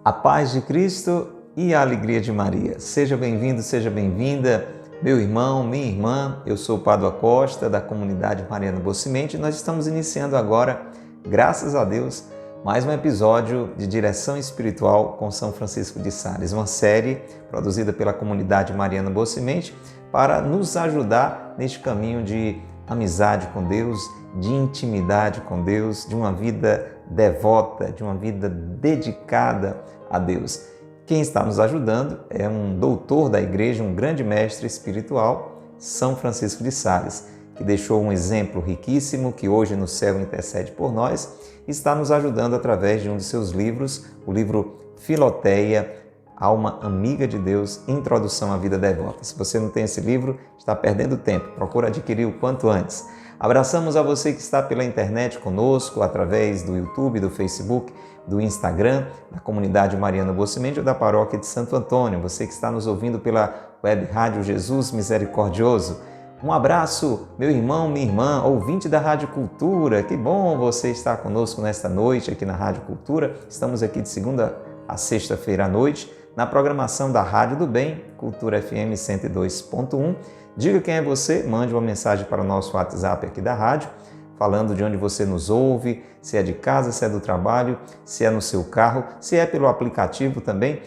A paz de Cristo e a alegria de Maria. Seja bem-vindo, seja bem-vinda, meu irmão, minha irmã. Eu sou o Padua Costa, da comunidade Mariana Boa Semente, e nós estamos iniciando agora, graças a Deus, mais um episódio de Direção Espiritual com São Francisco de Sales, uma série produzida pela comunidade Mariana Boa Semente para nos ajudar neste caminho de amizade com Deus, de intimidade com Deus, de uma vida devota, de uma vida dedicada a Deus. Quem está nos ajudando é um doutor da igreja, um grande mestre espiritual, São Francisco de Sales, que deixou um exemplo riquíssimo que hoje no céu intercede por nós, e está nos ajudando através de um de seus livros, o livro Filoteia, Alma Amiga de Deus, Introdução à Vida Devota. Se você não tem esse livro, está perdendo tempo, procura adquirir o quanto antes. Abraçamos a você que está pela internet conosco, através do YouTube, do Facebook, do Instagram, da comunidade Mariana Boa Semente ou da paróquia de Santo Antônio. Você que está nos ouvindo pela web rádio Jesus Misericordioso. Um abraço, meu irmão, minha irmã, ouvinte da Rádio Cultura. Que bom você estar conosco nesta noite aqui na Rádio Cultura. Estamos aqui de segunda a sexta-feira à noite, na programação da Rádio do Bem, Cultura FM 102.1. Diga quem é você, mande uma mensagem para o nosso WhatsApp aqui da rádio, falando de onde você nos ouve, se é de casa, se é do trabalho, se é no seu carro, se é pelo aplicativo também,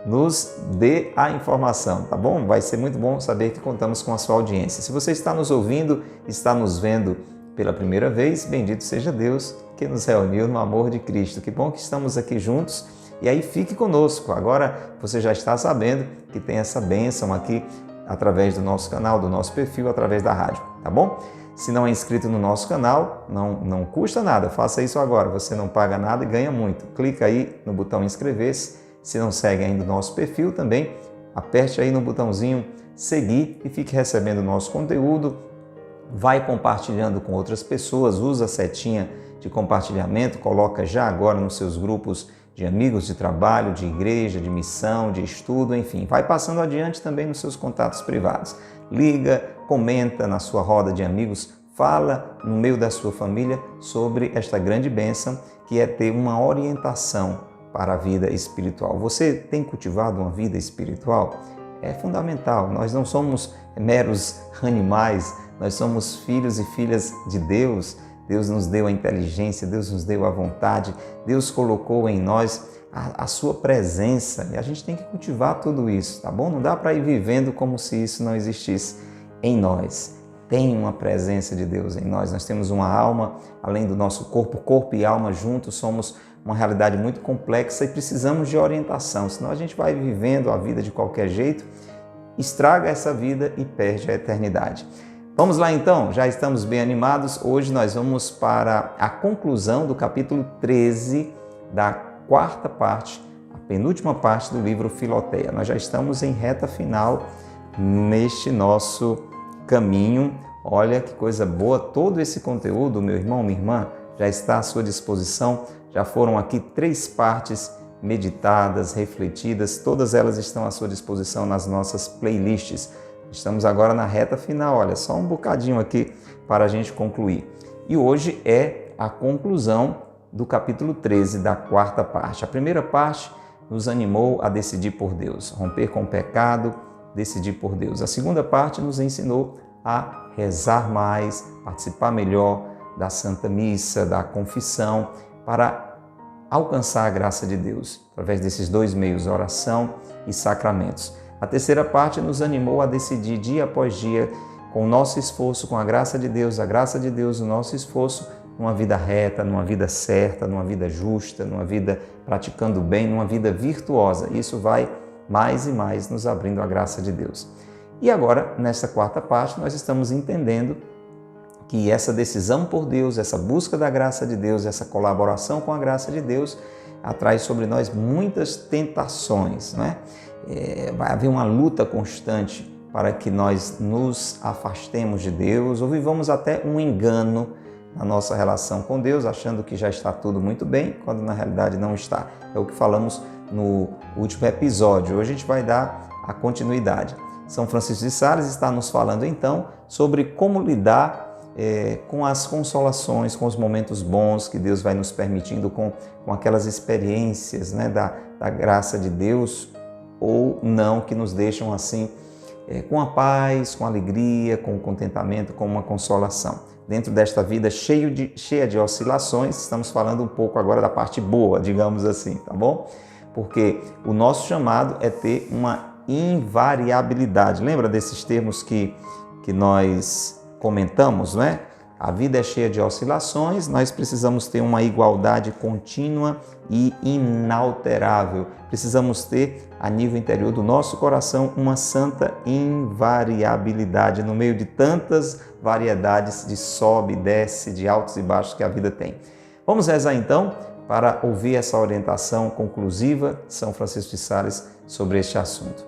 nos dê a informação, tá bom? Vai ser muito bom saber que contamos com a sua audiência. Se você está nos ouvindo, está nos vendo pela primeira vez, bendito seja Deus que nos reuniu no amor de Cristo. Que bom que estamos aqui juntos. E aí fique conosco. Agora você já está sabendo que tem essa bênção aqui através do nosso canal, do nosso perfil, através da rádio, tá bom? Se não é inscrito no nosso canal, não custa nada, faça isso agora, você não paga nada e ganha muito. Clica aí no botão inscrever-se, se não segue ainda o nosso perfil também, aperte aí no botãozinho seguir e fique recebendo o nosso conteúdo, vai compartilhando com outras pessoas, usa a setinha de compartilhamento, coloca já agora nos seus grupos de amigos de trabalho, de igreja, de missão, de estudo, enfim. Vai passando adiante também nos seus contatos privados. Liga, comenta na sua roda de amigos, fala no meio da sua família sobre esta grande bênção que é ter uma orientação para a vida espiritual. Você tem cultivado uma vida espiritual? É fundamental. Nós não somos meros animais, nós somos filhos e filhas de Deus. Deus nos deu a inteligência, Deus nos deu a vontade, Deus colocou em nós a sua presença e a gente tem que cultivar tudo isso, tá bom? Não dá para ir vivendo como se isso não existisse em nós. Tem uma presença de Deus em nós, nós temos uma alma, além do nosso corpo e alma juntos, somos uma realidade muito complexa e precisamos de orientação, senão a gente vai vivendo a vida de qualquer jeito, estraga essa vida e perde a eternidade. Vamos lá então, já estamos bem animados. Hoje nós vamos para a conclusão do capítulo 13 da quarta parte, a penúltima parte do livro Filoteia. Nós já estamos em reta final neste nosso caminho. Olha que coisa boa, todo esse conteúdo, meu irmão, minha irmã, já está à sua disposição. Já foram aqui 3 partes meditadas, refletidas, todas elas estão à sua disposição nas nossas playlists. Estamos agora na reta final, olha, só um bocadinho aqui para a gente concluir. E hoje é a conclusão do capítulo 13 da quarta parte. A primeira parte nos animou a decidir por Deus, romper com o pecado, decidir por Deus. A segunda parte nos ensinou a rezar mais, participar melhor da Santa Missa, da confissão, para alcançar a graça de Deus, através desses 2 meios, oração e sacramentos. A terceira parte nos animou a decidir dia após dia, com o nosso esforço, com a graça de Deus, o nosso esforço, numa vida reta, numa vida certa, numa vida justa, numa vida praticando bem, numa vida virtuosa. Isso vai mais e mais nos abrindo a graça de Deus. E agora, nesta quarta parte, nós estamos entendendo que essa decisão por Deus, essa busca da graça de Deus, essa colaboração com a graça de Deus, atrai sobre nós muitas tentações, não é? Vai haver uma luta constante para que nós nos afastemos de Deus ou vivamos até um engano na nossa relação com Deus, achando que já está tudo muito bem, quando na realidade não está. É o que falamos no último episódio. Hoje a gente vai dar a continuidade. São Francisco de Sales está nos falando então sobre como lidar com as consolações, com os momentos bons que Deus vai nos permitindo, com aquelas experiências, né, da graça de Deus, ou não, que nos deixam assim, com a paz, com a alegria, com o contentamento, com uma consolação. Dentro desta vida cheia de oscilações, estamos falando um pouco agora da parte boa, digamos assim, tá bom? Porque o nosso chamado é ter uma invariabilidade. Lembra desses termos que nós comentamos, né? A vida é cheia de oscilações, nós precisamos ter uma igualdade contínua e inalterável. Precisamos ter, a nível interior do nosso coração, uma santa invariabilidade no meio de tantas variedades de sobe e desce, de altos e baixos que a vida tem. Vamos rezar então para ouvir essa orientação conclusiva de São Francisco de Sales sobre este assunto.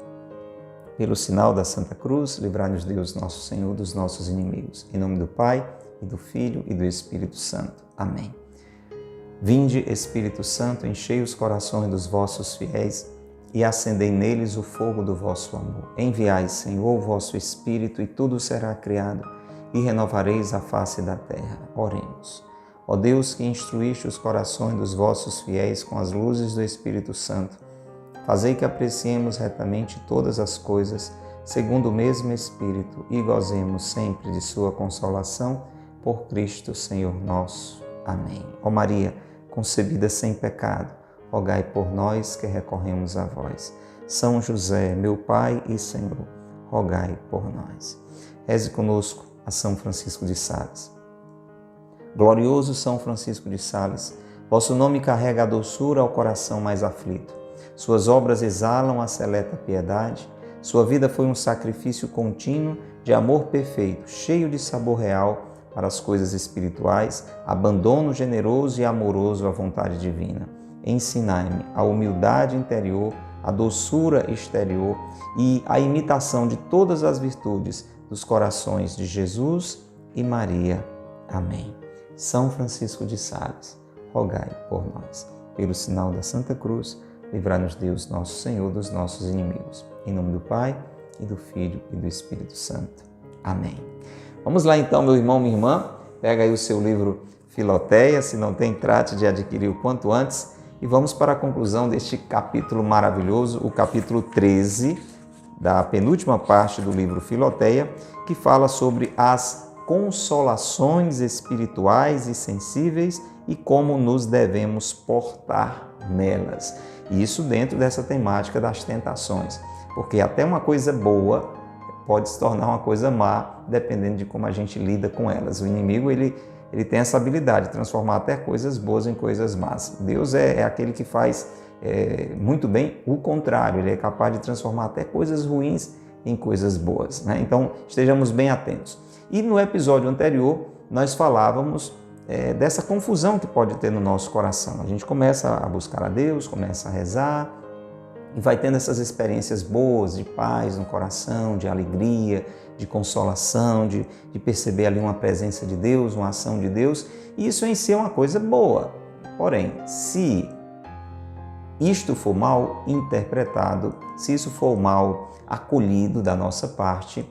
Pelo sinal da Santa Cruz, livrai-nos Deus, nosso Senhor, dos nossos inimigos. Em nome do Pai, e do Filho e do Espírito Santo. Amém. Vinde, Espírito Santo, enchei os corações dos vossos fiéis e acendei neles o fogo do vosso amor. Enviai, Senhor, o vosso Espírito, e tudo será criado, e renovareis a face da terra. Oremos. Ó Deus, que instruíste os corações dos vossos fiéis com as luzes do Espírito Santo, fazei que apreciemos retamente todas as coisas, segundo o mesmo Espírito, e gozemos sempre de sua consolação, por Cristo, Senhor nosso. Amém. Ó Maria, concebida sem pecado, rogai por nós que recorremos a vós. São José, meu Pai e Senhor, rogai por nós. Reze conosco a São Francisco de Sales. Glorioso São Francisco de Sales, vosso nome carrega a doçura ao coração mais aflito. Suas obras exalam a seleta piedade. Sua vida foi um sacrifício contínuo de amor perfeito, cheio de sabor real para as coisas espirituais, abandono generoso e amoroso à vontade divina. Ensinai-me a humildade interior, a doçura exterior e a imitação de todas as virtudes dos corações de Jesus e Maria. Amém. São Francisco de Sales, rogai por nós. Pelo sinal da Santa Cruz, livrai-nos Deus, nosso Senhor, dos nossos inimigos. Em nome do Pai, e do Filho, e do Espírito Santo. Amém. Vamos lá então, meu irmão, minha irmã. Pega aí o seu livro Filoteia, se não tem, trate de adquirir o quanto antes. E vamos para a conclusão deste capítulo maravilhoso, o capítulo 13, da penúltima parte do livro Filoteia, que fala sobre as consolações espirituais e sensíveis e como nos devemos portar nelas. E isso dentro dessa temática das tentações, porque até uma coisa boa pode se tornar uma coisa má, dependendo de como a gente lida com elas. O inimigo, ele tem essa habilidade de transformar até coisas boas em coisas más. Deus é aquele que faz muito bem o contrário, ele é capaz de transformar até coisas ruins em coisas boas, né? Então, estejamos bem atentos. E no episódio anterior, nós falávamos dessa confusão que pode ter no nosso coração. A gente começa a buscar a Deus, começa a rezar, e vai tendo essas experiências boas de paz no coração, de alegria, de consolação, de perceber ali uma presença de Deus, uma ação de Deus. E isso em si é uma coisa boa. Porém, se isto for mal interpretado, se isso for mal acolhido da nossa parte,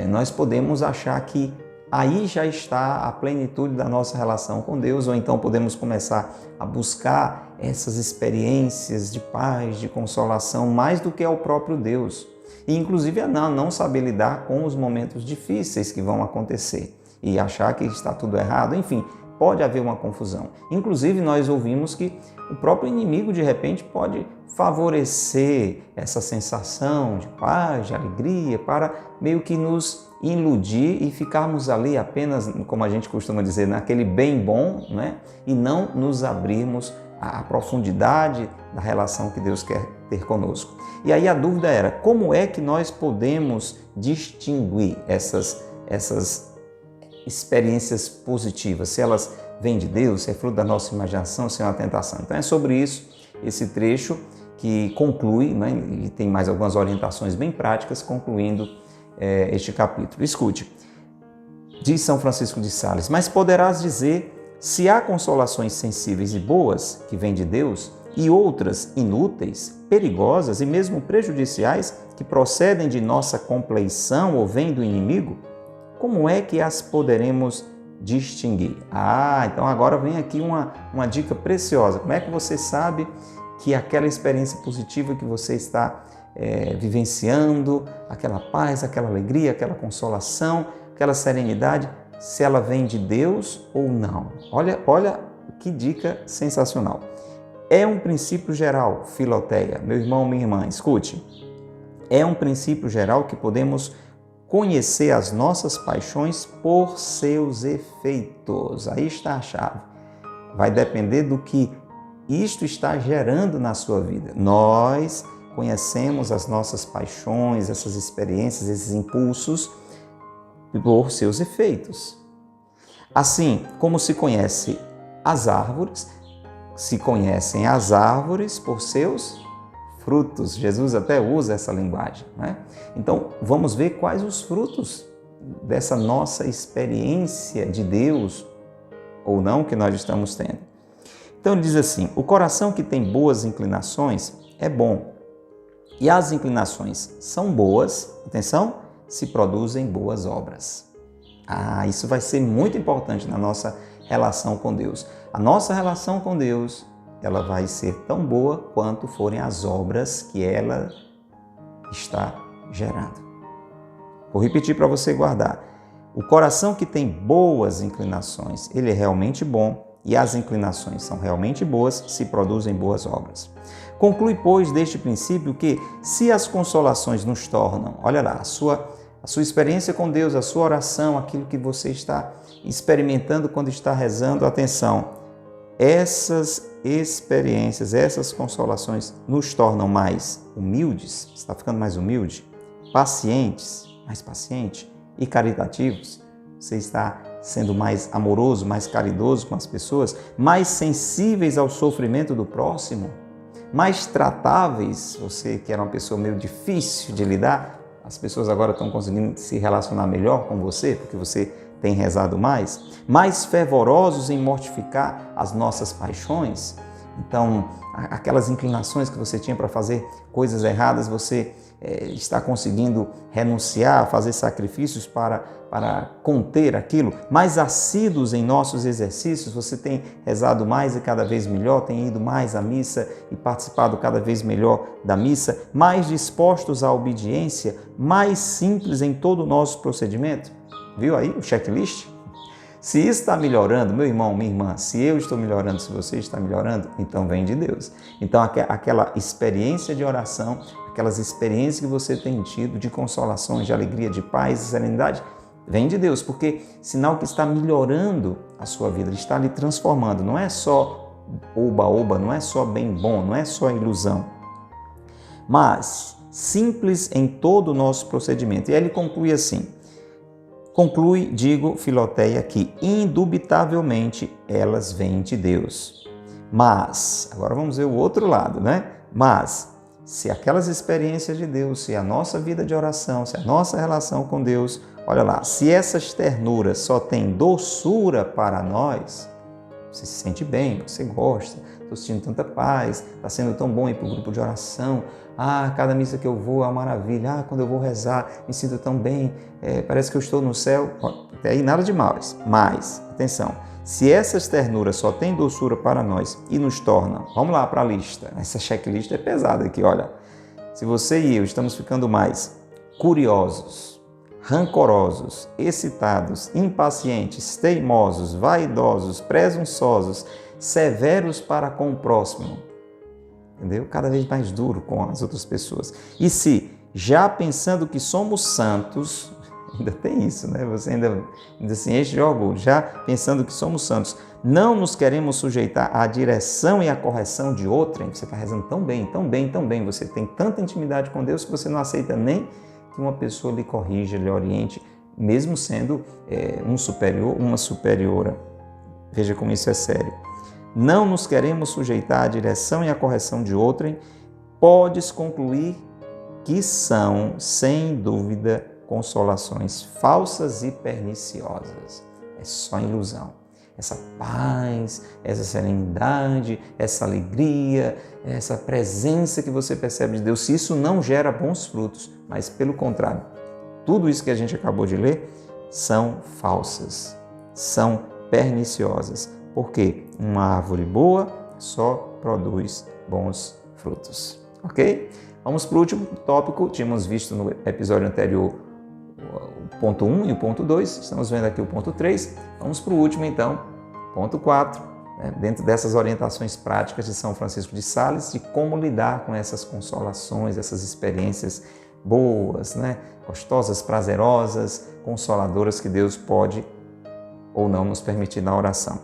nós podemos achar que aí já está a plenitude da nossa relação com Deus, ou então podemos começar a buscar essas experiências de paz, de consolação, mais do que ao próprio Deus. E inclusive a não saber lidar com os momentos difíceis que vão acontecer e achar que está tudo errado. Enfim, pode haver uma confusão. Inclusive nós ouvimos que o próprio inimigo de repente pode favorecer essa sensação de paz, de alegria, para meio que nos iludir e ficarmos ali apenas, como a gente costuma dizer, naquele bem bom, né? E não nos abrirmos à profundidade da relação que Deus quer ter conosco. E aí a dúvida era, como é que nós podemos distinguir essas experiências positivas? Se elas vêm de Deus, se é fruto da nossa imaginação, se é uma tentação. Então é sobre isso esse trecho que conclui, né? E tem mais algumas orientações bem práticas concluindo este capítulo. Escute, diz São Francisco de Sales: mas poderás dizer, se há consolações sensíveis e boas que vêm de Deus e outras inúteis, perigosas e mesmo prejudiciais que procedem de nossa compleição ou vêm do inimigo? como é que as poderemos distinguir? Então agora vem aqui uma dica preciosa. Como é que você sabe que aquela experiência positiva que você está vivenciando, aquela paz, aquela alegria, aquela consolação, aquela serenidade, se ela vem de Deus ou não? Olha que dica sensacional. É um princípio geral, Filoteia, meu irmão, minha irmã, escute. É um princípio geral que podemos conhecer as nossas paixões por seus efeitos. Aí está a chave. Vai depender do que isto está gerando na sua vida. Nós conhecemos as nossas paixões, essas experiências, esses impulsos por seus efeitos. Assim como se conhece as árvores, se conhecem as árvores por seus frutos. Jesus até usa essa linguagem, né? Então, vamos ver quais os frutos dessa nossa experiência de Deus ou não que nós estamos tendo. Então, ele diz assim: o coração que tem boas inclinações é bom, e as inclinações são boas, atenção, se produzem boas obras. Isso vai ser muito importante na nossa relação com Deus. A nossa relação com Deus, ela vai ser tão boa quanto forem as obras que ela está gerando. Vou repetir para você guardar. O coração que tem boas inclinações, ele é realmente bom, e as inclinações são realmente boas, se produzem boas obras. Conclui, pois, deste princípio que, se as consolações nos tornam, olha lá, a sua experiência com Deus, a sua oração, aquilo que você está experimentando quando está rezando, atenção, essas experiências, essas consolações nos tornam mais humildes, você está ficando mais humilde, pacientes, mais paciente e caritativos, você está sendo mais amoroso, mais caridoso com as pessoas, mais sensíveis ao sofrimento do próximo, mais tratáveis, você que era uma pessoa meio difícil de lidar, as pessoas agora estão conseguindo se relacionar melhor com você, porque você tem rezado mais fervorosos em mortificar as nossas paixões. Então, aquelas inclinações que você tinha para fazer coisas erradas, você está conseguindo renunciar, fazer sacrifícios para conter aquilo. Mais assíduos em nossos exercícios, você tem rezado mais e cada vez melhor, tem ido mais à missa e participado cada vez melhor da missa, mais dispostos à obediência, mais simples em todo o nosso procedimento. Viu aí o checklist? Se isso está melhorando, meu irmão, minha irmã, se eu estou melhorando, se você está melhorando, então vem de Deus. Então aquela experiência de oração, aquelas experiências que você tem tido de consolações, de alegria, de paz, de serenidade, vem de Deus, porque sinal que está melhorando a sua vida, ele está lhe transformando. Não é só oba-oba, não é só bem bom, não é só ilusão, mas simples em todo o nosso procedimento. E aí ele conclui assim, digo, Filoteia, que indubitavelmente elas vêm de Deus. Mas, agora vamos ver o outro lado, né? Mas, se aquelas experiências de Deus, se a nossa vida de oração, se a nossa relação com Deus, olha lá, se essas ternuras só têm doçura para nós, você se sente bem, você gosta, estou sentindo tanta paz, está sendo tão bom ir para o grupo de oração, cada missa que eu vou é uma maravilha, quando eu vou rezar me sinto tão bem, parece que eu estou no céu, até aí nada de mais. Mas, atenção, se essas ternuras só têm doçura para nós e nos tornam, vamos lá para a lista, essa checklist é pesada aqui, olha, se você e eu estamos ficando mais curiosos, rancorosos, excitados, impacientes, teimosos, vaidosos, presunçosos, severos para com o próximo, entendeu? Cada vez mais duro com as outras pessoas. E se, já pensando que somos santos, ainda tem isso, né? Você ainda se enche de orgulho, já pensando que somos santos, não nos queremos sujeitar à direção e à correção de outrem. Você está rezando tão bem, tão bem, tão bem, você tem tanta intimidade com Deus que você não aceita nem que uma pessoa lhe corrija, lhe oriente, mesmo sendo um superior, uma superiora. Veja como isso é sério. Não nos queremos sujeitar à direção e à correção de outrem, podes concluir que são, sem dúvida, consolações falsas e perniciosas. É só ilusão. Essa paz, essa serenidade, essa alegria, essa presença que você percebe de Deus, se isso não gera bons frutos, mas pelo contrário, tudo isso que a gente acabou de ler, são falsas, são perniciosas. Porque uma árvore boa só produz bons frutos. Ok? Vamos para o último tópico. Tínhamos visto no episódio anterior o ponto 1 e o ponto 2. Estamos vendo aqui o ponto 3. Vamos para o último, então, ponto 4. Dentro dessas orientações práticas de São Francisco de Sales, de como lidar com essas consolações, essas experiências boas, gostosas, prazerosas, consoladoras que Deus pode ou não nos permitir na oração.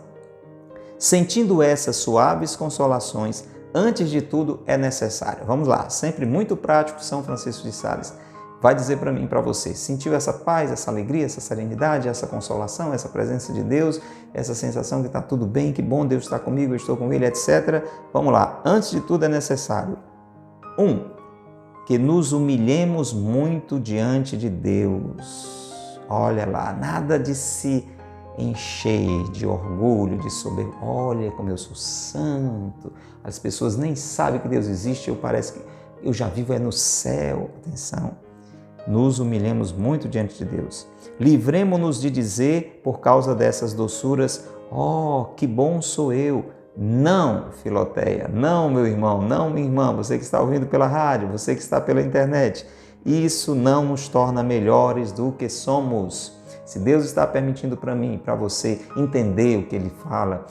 Sentindo essas suaves consolações, antes de tudo é necessário. Vamos lá, sempre muito prático, São Francisco de Sales vai dizer para mim e para você, sentiu essa paz, essa alegria, essa serenidade, essa consolação, essa presença de Deus, essa sensação que está tudo bem, que bom, Deus está comigo, eu estou com Ele, etc. Vamos lá, antes de tudo é necessário, 1. Que nos humilhemos muito diante de Deus. Olha lá, nada de se encher de orgulho, de soberba. Olha como eu sou santo. As pessoas nem sabem que Deus existe, parece que eu já vivo no céu. Atenção, nos humilhemos muito diante de Deus. Livremo-nos de dizer, por causa dessas doçuras, que bom sou eu. Não, Filoteia, não, meu irmão, não, minha irmã, você que está ouvindo pela rádio, você que está pela internet. Isso não nos torna melhores do que somos. Se Deus está permitindo para mim, para você entender o que Ele fala,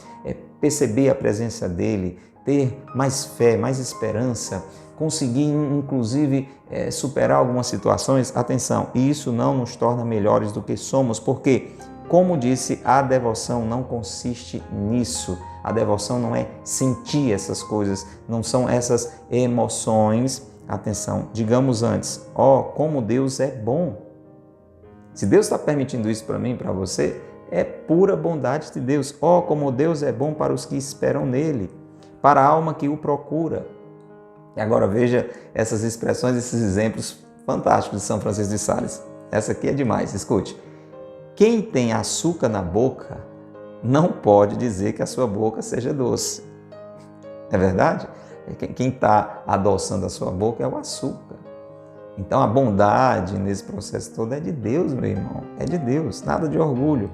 perceber a presença dEle, ter mais fé, mais esperança, conseguir inclusive superar algumas situações, atenção, isso não nos torna melhores do que somos, porque, como disse, a devoção não consiste nisso. A devoção não é sentir essas coisas, não são essas emoções. Atenção, digamos antes, como Deus é bom. Se Deus está permitindo isso para mim, para você, é pura bondade de Deus. Como Deus é bom para os que esperam nele, para a alma que o procura. E agora veja essas expressões, esses exemplos fantásticos de São Francisco de Sales. Essa aqui é demais, escute. Quem tem açúcar na boca não pode dizer que a sua boca seja doce. É verdade? Quem está adoçando a sua boca é o açúcar. Então a bondade nesse processo todo é de Deus, meu irmão. É de Deus, nada de orgulho.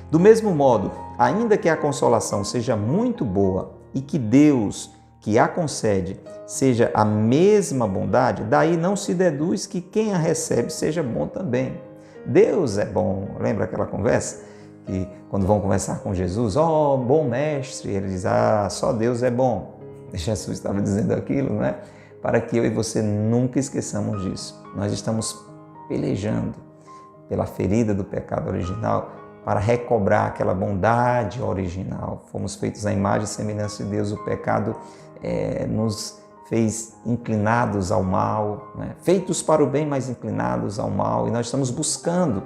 Do mesmo modo, ainda que a consolação seja muito boa e que Deus que a concede seja a mesma bondade, daí não se deduz que quem a recebe seja bom também. Deus é bom. Lembra aquela conversa? Que quando vão conversar com Jesus, bom mestre, ele diz, só Deus é bom. Jesus estava dizendo aquilo, para que eu e você nunca esqueçamos disso. Nós estamos pelejando pela ferida do pecado original para recobrar aquela bondade original. Fomos feitos à imagem e semelhança de Deus. O pecado nos fez inclinados ao mal, feitos para o bem, mas inclinados ao mal. E nós estamos buscando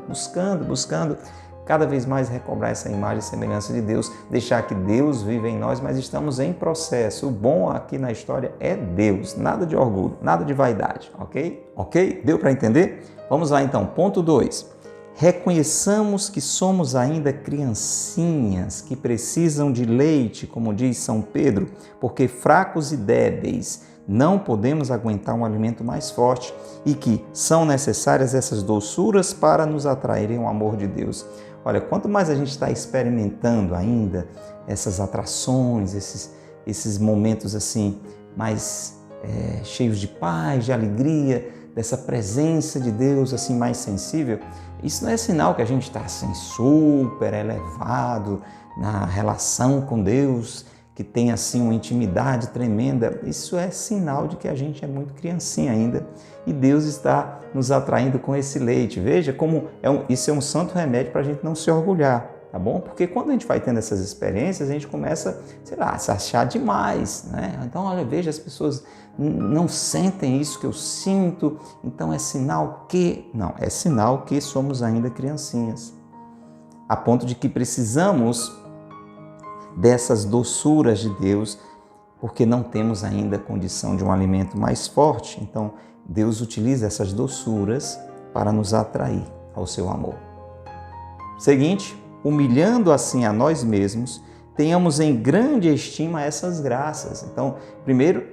cada vez mais recobrar essa imagem e semelhança de Deus, deixar que Deus viva em nós, mas estamos em processo. O bom aqui na história é Deus, nada de orgulho, nada de vaidade, ok? Ok? Deu para entender? Vamos lá então, ponto 2. Reconheçamos que somos ainda criancinhas que precisam de leite, como diz São Pedro, porque fracos e débeis não podemos aguentar um alimento mais forte e que são necessárias essas doçuras para nos atraírem ao amor de Deus. Olha, quanto mais a gente está experimentando ainda essas atrações, esses momentos assim mais cheios de paz, de alegria, dessa presença de Deus assim mais sensível, isso não é sinal que a gente está assim super elevado na relação com Deus, que tem assim uma intimidade tremenda. Isso é sinal de que a gente é muito criancinha ainda e Deus está nos atraindo com esse leite. Veja como isso é um santo remédio para a gente não se orgulhar, tá bom? Porque quando a gente vai tendo essas experiências, a gente começa, a se achar demais, Então, olha, veja, as pessoas não sentem isso que eu sinto, então é sinal que... Não, é sinal que somos ainda criancinhas, a ponto de que precisamos dessas doçuras de Deus, porque não temos ainda condição de um alimento mais forte. Então, Deus utiliza essas doçuras para nos atrair ao seu amor. Seguinte, humilhando assim a nós mesmos, tenhamos em grande estima essas graças. Então, primeiro,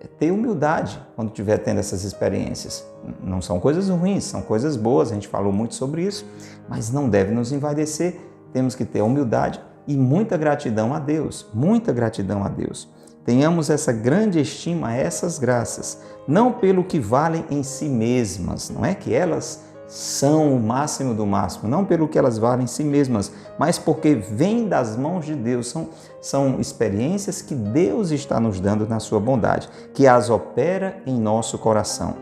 ter humildade quando estiver tendo essas experiências. Não são coisas ruins, são coisas boas, a gente falou muito sobre isso, mas não deve nos envaidecer. Temos que ter humildade e muita gratidão a Deus, muita gratidão a Deus. Tenhamos essa grande estima a essas graças, não pelo que valem em si mesmas, não é que elas são o máximo do máximo, não pelo que elas valem em si mesmas, mas porque vêm das mãos de Deus, são experiências que Deus está nos dando na sua bondade, que as opera em nosso coração.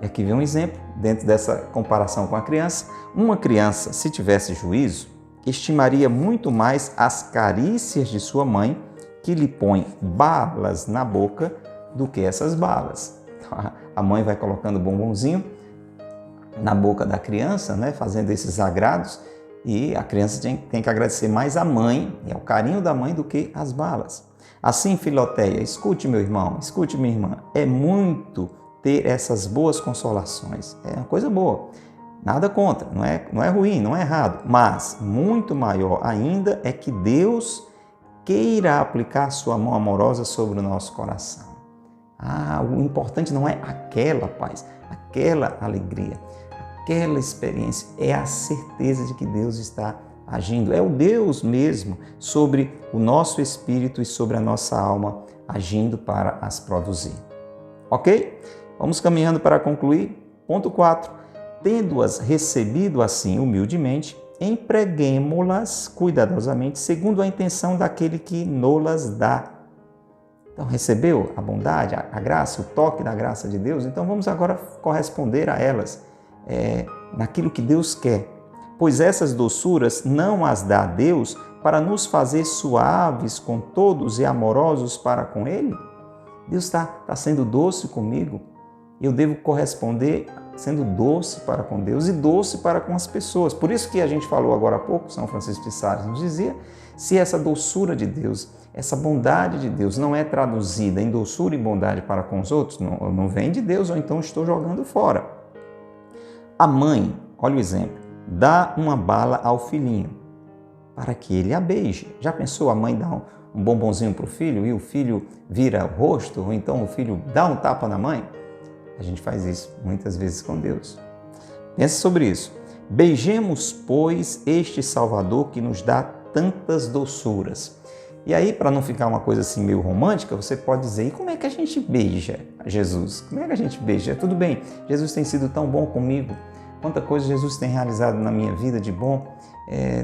E aqui vem um exemplo, dentro dessa comparação com a criança. Uma criança, se tivesse juízo, estimaria muito mais as carícias de sua mãe, que lhe põe balas na boca, do que essas balas. A mãe vai colocando bombonzinho na boca da criança, né, fazendo esses agrados, e a criança tem que agradecer mais a mãe e ao carinho da mãe do que as balas. Assim, Filoteia, escute meu irmão, escute minha irmã, é muito ter essas boas consolações, é uma coisa boa, nada contra, não é ruim, não é errado, mas muito maior ainda é que Deus queira aplicar sua mão amorosa sobre o nosso coração. O importante não é aquela paz, aquela alegria, aquela experiência, é a certeza de que Deus está agindo. É o Deus mesmo sobre o nosso espírito e sobre a nossa alma agindo para as produzir. Ok? Vamos caminhando para concluir. Ponto 4. Tendo-as recebido assim humildemente, empreguemo-las cuidadosamente, segundo a intenção daquele que nos-las dá. Então, recebeu a bondade, a graça, o toque da graça de Deus? Então, vamos agora corresponder a elas, naquilo que Deus quer. Pois essas doçuras não as dá Deus para nos fazer suaves com todos e amorosos para com Ele? Deus está sendo doce comigo. Eu devo corresponder sendo doce para com Deus e doce para com as pessoas. Por isso que a gente falou agora há pouco, São Francisco de Sales nos dizia, se essa doçura de Deus, essa bondade de Deus não é traduzida em doçura e bondade para com os outros, não vem de Deus, ou então estou jogando fora. A mãe, olha o exemplo, dá uma bala ao filhinho para que ele a beije. Já pensou a mãe dar um bombonzinho para o filho e o filho vira o rosto, ou então o filho dá um tapa na mãe? A gente faz isso muitas vezes com Deus. Pense sobre isso. Beijemos, pois, este Salvador que nos dá tantas doçuras. E aí, para não ficar uma coisa assim meio romântica, você pode dizer, e como é que a gente beija Jesus? Como é que a gente beija? Tudo bem, Jesus tem sido tão bom comigo. Quanta coisa Jesus tem realizado na minha vida de bom.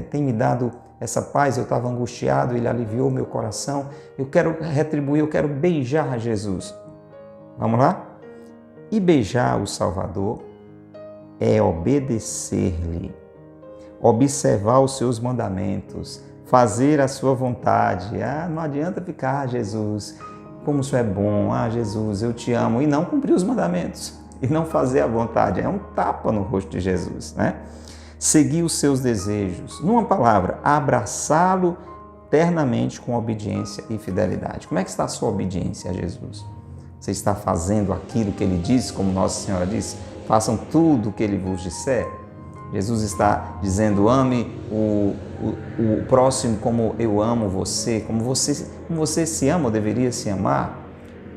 Tem me dado essa paz, eu estava angustiado, Ele aliviou meu coração. Eu quero retribuir, eu quero beijar Jesus. Vamos lá? E beijar o Salvador é obedecer-lhe, observar os seus mandamentos, fazer a sua vontade. Não adianta ficar, Jesus, como isso é bom, Jesus, eu te amo, e não cumprir os mandamentos, e não fazer a vontade. É um tapa no rosto de Jesus, né? Seguir os seus desejos. Numa palavra, abraçá-lo ternamente com obediência e fidelidade. Como é que está a sua obediência a Jesus? Você está fazendo aquilo que Ele diz, como Nossa Senhora disse? Façam tudo o que Ele vos disser. Jesus está dizendo, ame o próximo como eu amo você, como você se ama ou deveria se amar.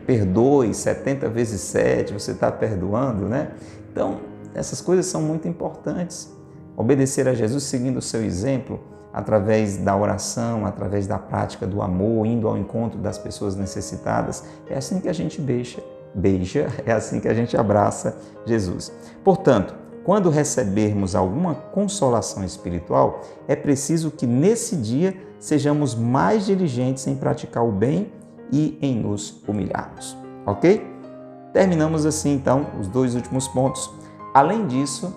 Perdoe 70 vezes 7, você está perdoando, né? Então, essas coisas são muito importantes. Obedecer a Jesus seguindo o seu exemplo, através da oração, através da prática do amor, indo ao encontro das pessoas necessitadas. É assim que a gente beija, é assim que a gente abraça Jesus. Portanto, quando recebermos alguma consolação espiritual, é preciso que nesse dia sejamos mais diligentes em praticar o bem e em nos humilharmos. Ok? Terminamos assim, então, os 2 últimos pontos. Além disso,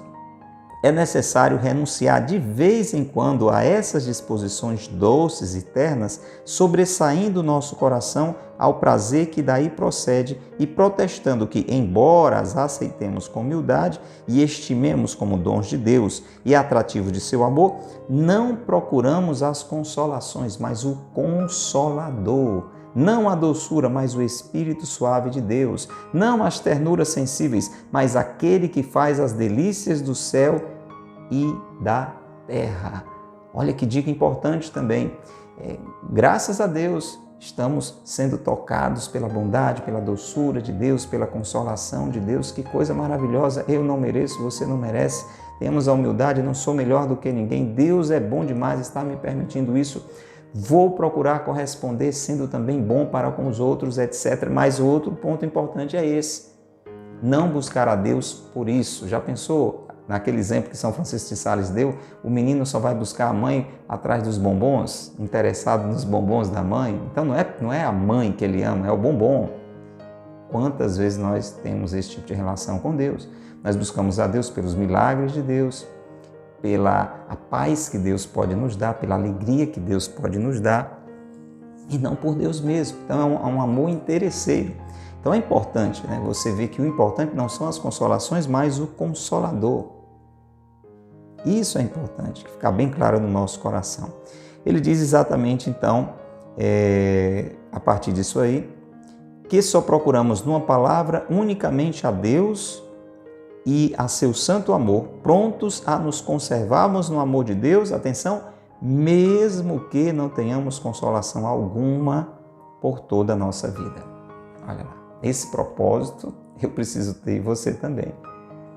é necessário renunciar de vez em quando a essas disposições doces e ternas, sobressaindo o nosso coração ao prazer que daí procede e protestando que, embora as aceitemos com humildade e estimemos como dons de Deus e atrativos de seu amor, não procuramos as consolações, mas o Consolador. Não a doçura, mas o Espírito suave de Deus. Não as ternuras sensíveis, mas aquele que faz as delícias do céu e da terra. Olha que dica importante também. Graças a Deus, estamos sendo tocados pela bondade, pela doçura de Deus, pela consolação de Deus. Que coisa maravilhosa! Eu não mereço, você não merece. Temos a humildade, não sou melhor do que ninguém. Deus é bom demais, está me permitindo isso. Vou procurar corresponder sendo também bom para com os outros, etc. Mas o outro ponto importante é esse. Não buscar a Deus por isso. Já pensou? Naquele exemplo que São Francisco de Sales deu, o menino só vai buscar a mãe atrás dos bombons, interessado nos bombons da mãe. Então não é a mãe que ele ama, é o bombom. Quantas vezes nós temos esse tipo de relação com Deus? Nós buscamos a Deus pelos milagres de Deus, pela a paz que Deus pode nos dar, pela alegria que Deus pode nos dar, e não por Deus mesmo. Então é um amor interesseiro. Então é importante, né? Você vê que o importante não são as consolações, mas o Consolador. Isso é importante, que ficar bem claro no nosso coração. Ele diz exatamente, então, a partir disso aí, que só procuramos numa palavra unicamente a Deus e a seu santo amor, prontos a nos conservarmos no amor de Deus, atenção, mesmo que não tenhamos consolação alguma por toda a nossa vida. Olha lá, esse propósito eu preciso ter e você também.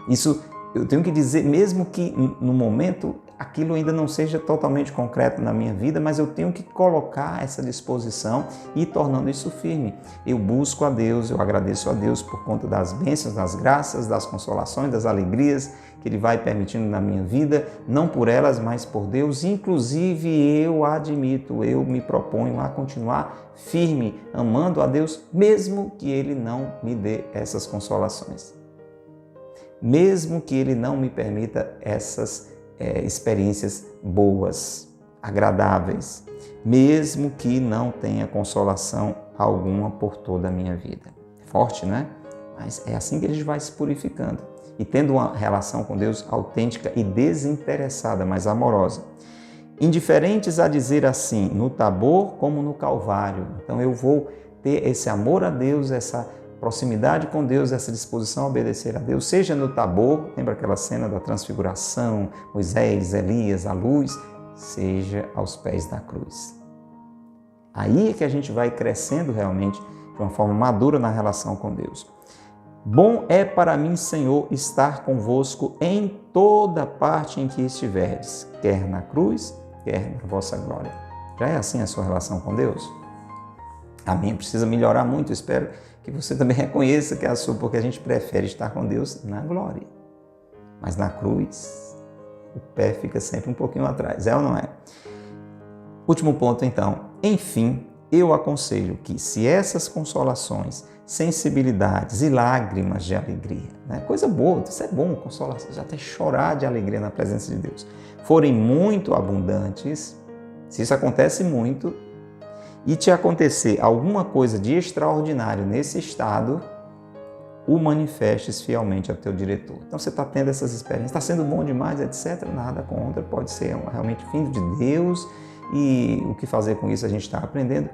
Isso eu tenho que dizer, mesmo que no momento aquilo ainda não seja totalmente concreto na minha vida, mas eu tenho que colocar essa disposição e ir tornando isso firme. Eu busco a Deus, eu agradeço a Deus por conta das bênçãos, das graças, das consolações, das alegrias que Ele vai permitindo na minha vida, não por elas, mas por Deus. Inclusive eu admito, eu me proponho a continuar firme, amando a Deus, mesmo que Ele não me dê essas consolações. Mesmo que Ele não me permita essas experiências boas, agradáveis, mesmo que não tenha consolação alguma por toda a minha vida. Forte, né? Mas é assim que a gente vai se purificando e tendo uma relação com Deus autêntica e desinteressada, mas amorosa. Indiferentes a dizer assim, no Tabor como no Calvário. Então eu vou ter esse amor a Deus, essa proximidade com Deus, essa disposição a obedecer a Deus, seja no Tabor, lembra aquela cena da transfiguração, Moisés, Elias, a luz, seja aos pés da cruz. Aí é que a gente vai crescendo realmente de uma forma madura na relação com Deus. Bom é para mim, Senhor, estar convosco em toda parte em que estiverdes, quer na cruz, quer na vossa glória. Já é assim a sua relação com Deus? A minha precisa melhorar muito, espero que você também reconheça que é a sua, porque a gente prefere estar com Deus na glória. Mas na cruz, o pé fica sempre um pouquinho atrás, é ou não é? Último ponto, então. Enfim, eu aconselho que se essas consolações, sensibilidades e lágrimas de alegria, né? Coisa boa, isso é bom, consolação, já até chorar de alegria na presença de Deus, forem muito abundantes, se isso acontece muito, e te acontecer alguma coisa de extraordinário nesse estado, o manifestes fielmente ao teu diretor. Então você está tendo essas experiências, está sendo bom demais, etc. Nada contra, pode ser realmente vindo de Deus e o que fazer com isso a gente está aprendendo.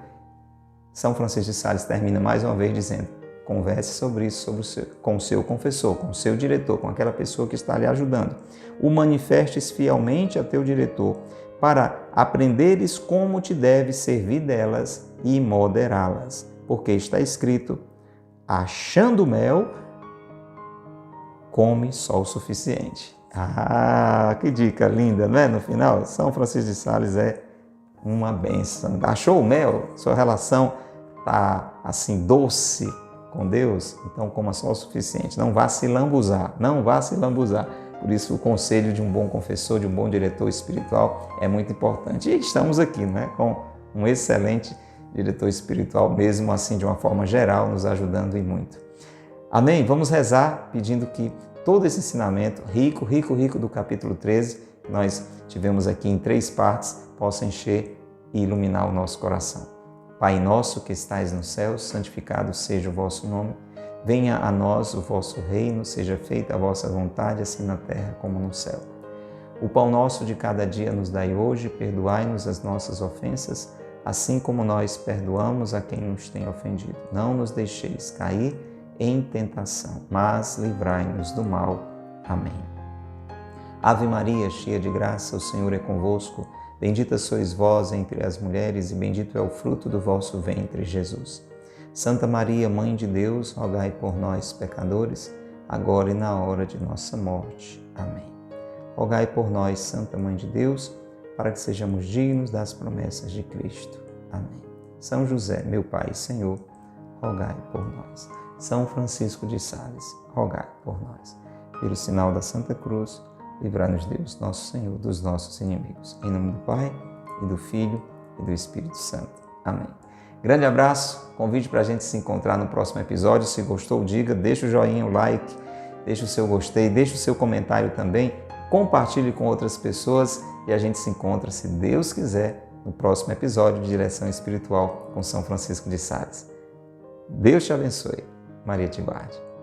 São Francisco de Sales termina mais uma vez dizendo, converse sobre isso com o seu confessor, com o seu diretor, com aquela pessoa que está lhe ajudando. O manifestes fielmente a teu diretor, para aprenderes como te deves servir delas e moderá-las. Porque está escrito, achando mel, come só o suficiente. Ah, que dica linda, não é? No final, São Francisco de Sales é uma bênção. Achou o mel? Sua relação está assim doce com Deus? Então coma só o suficiente. Não vá se lambuzar, não vá se lambuzar. Por isso, o conselho de um bom confessor, de um bom diretor espiritual é muito importante. E estamos aqui, né, com um excelente diretor espiritual, mesmo assim, de uma forma geral, nos ajudando e muito. Amém? Vamos rezar pedindo que todo esse ensinamento rico do capítulo 13, que nós tivemos aqui em 3 partes, possa encher e iluminar o nosso coração. Pai nosso que estais no céu, santificado seja o vosso nome. Venha a nós o vosso reino, seja feita a vossa vontade, assim na terra como no céu. O pão nosso de cada dia nos dai hoje, perdoai-nos as nossas ofensas, assim como nós perdoamos a quem nos tem ofendido. Não nos deixeis cair em tentação, mas livrai-nos do mal. Amém. Ave Maria, cheia de graça, o Senhor é convosco. Bendita sois vós entre as mulheres e bendito é o fruto do vosso ventre, Jesus. Santa Maria, Mãe de Deus, rogai por nós, pecadores, agora e na hora de nossa morte. Amém. Rogai por nós, Santa Mãe de Deus, para que sejamos dignos das promessas de Cristo. Amém. São José, meu Pai e Senhor, rogai por nós. São Francisco de Sales, rogai por nós. Pelo sinal da Santa Cruz, livrai-nos Deus, nosso Senhor, dos nossos inimigos. Em nome do Pai, e do Filho, e do Espírito Santo. Amém. Grande abraço, convite para a gente se encontrar no próximo episódio. Se gostou, diga, deixa o joinha, o like, deixa o seu gostei, deixa o seu comentário também, compartilhe com outras pessoas e a gente se encontra, se Deus quiser, no próximo episódio de Direção Espiritual com São Francisco de Sales. Deus te abençoe. Maria te guarde.